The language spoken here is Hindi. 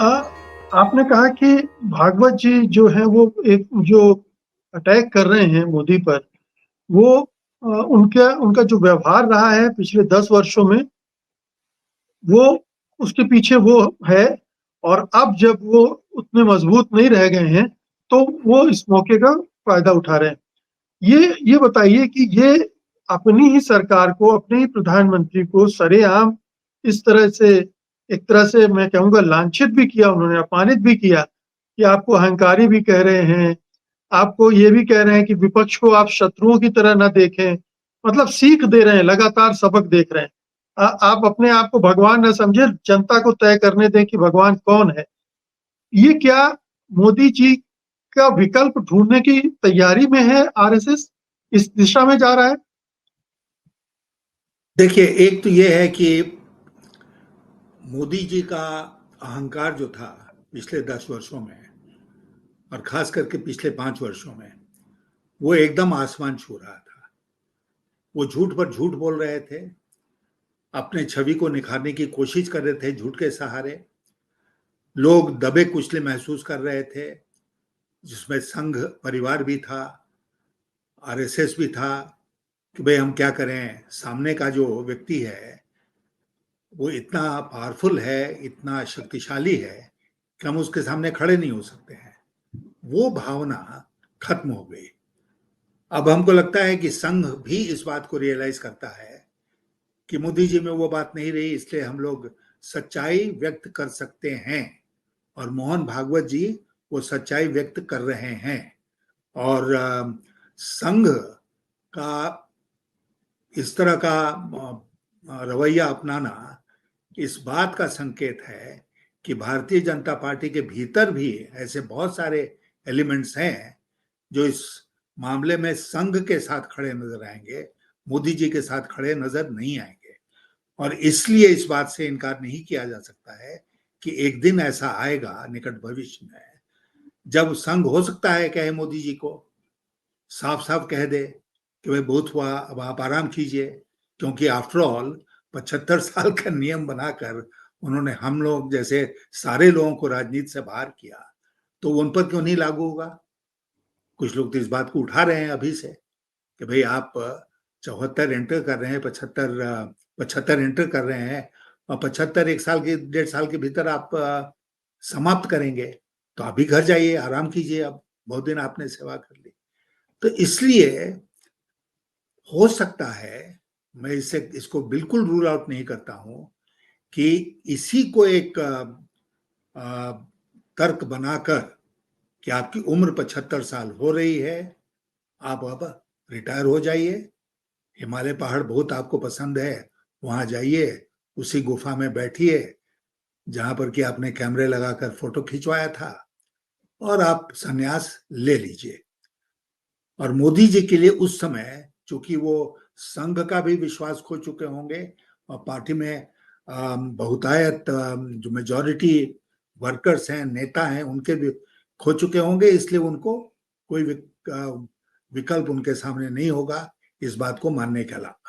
अ, आपने कहा कि भागवत जी जो है वो एक जो अटैक कर रहे हैं मोदी पर, वो उनका उनका जो व्यवहार रहा है पिछले 10 वर्षों में, वो उसके पीछे वो है। और अब जब वो उतने मजबूत नहीं रह गए हैं, तो वो इस मौके का फ़ायदा उठा रहे हैं। ये बताइए कि ये अपनी ही सरकार को, अपने ही प्रधानमंत्री को सरेआम इस तरह से, एक तरह से मैं कहूँगा लांछित भी किया उन्होंने, अपमानित भी किया कि आपको अहंकारी भी कह रहे हैं, आपको ये भी कह रहे हैं कि विपक्ष को आप शत्रुओं की तरह ना देखें। मतलब सीख दे रहे हैं, लगातार सबक देख रहे हैं। आप अपने आप को भगवान ना समझे, जनता को तय करने दें कि भगवान कौन है। ये क्या मोदी जी का विकल्प ढूँढने की तैयारी में है आरएसएस? इस दिशा में जा रहा है? देखिए, एक तो ये है कि मोदी जी का अहंकार जो था पिछले 10 वर्षों में और खास करके पिछले 5 वर्षों में, वो एकदम आसमान छू रहा था। वो झूठ पर झूठ बोल रहे थे, अपने छवि को निखारने की कोशिश कर रहे थे झूठ के सहारे। लोग दबे कुचले महसूस कर रहे थे, जिसमें संघ परिवार भी था, आरएसएस भी था कि भाई हम क्या करें, सामने का जो व्यक्ति है वो इतना पावरफुल है, इतना शक्तिशाली है कि हम उसके सामने खड़े नहीं हो सकते हैं। वो भावना खत्म हो गई। अब हमको लगता है कि संघ भी इस बात को रियलाइज करता है कि मोदी जी में वो बात नहीं रही, इसलिए हम लोग सच्चाई व्यक्त कर सकते हैं। और मोहन भागवत जी वो सच्चाई व्यक्त कर रहे हैं। और संघ का इस तरह का रवैया अपनाना इस बात का संकेत है कि भारतीय जनता पार्टी के भीतर भी ऐसे बहुत सारे एलिमेंट्स हैं जो इस मामले में संघ के साथ खड़े नजर आएंगे, मोदी जी के साथ खड़े नजर नहीं आएंगे। और इसलिए इस बात से इनकार नहीं किया जा सकता है कि एक दिन ऐसा आएगा निकट भविष्य में जब संघ हो सकता है कहे मोदी जी को, साफ साफ कह दे कि भाई बहुत हुआ, अब आप आराम कीजिए, क्योंकि आफ्टर ऑल 75 साल का नियम बनाकर उन्होंने हम लोग जैसे सारे लोगों को राजनीति से बाहर किया, तो उन पर क्यों नहीं लागू होगा? कुछ लोग तो इस बात को उठा रहे हैं अभी से कि भाई आप 74 एंटर कर रहे हैं, 75 एंटर कर रहे हैं और 75 एक साल के 1.5 साल के भीतर आप समाप्त करेंगे, तो अभी घर जाइए, आराम कीजिए, अब बहुत दिन आपने सेवा कर ली। तो इसलिए हो सकता है, मैं इसको बिल्कुल रूल आउट नहीं करता हूं कि इसी को एक तर्क बनाकर कि आपकी उम्र 75 साल हो रही है, आप अब रिटायर हो जाइए, हिमालय पहाड़ बहुत आपको पसंद है, वहां जाइए, उसी गुफा में बैठिए जहां पर कि आपने कैमरे लगाकर फोटो खिंचवाया था, और आप संन्यास ले लीजिए। और मोदी जी के लिए उस समय चूंकि वो संघ का भी विश्वास खो चुके होंगे और पार्टी में बहुतायत जो मेजॉरिटी वर्कर्स हैं, नेता हैं, उनके भी खो चुके होंगे, इसलिए उनको कोई विकल्प उनके सामने नहीं होगा इस बात को मानने के अलावा।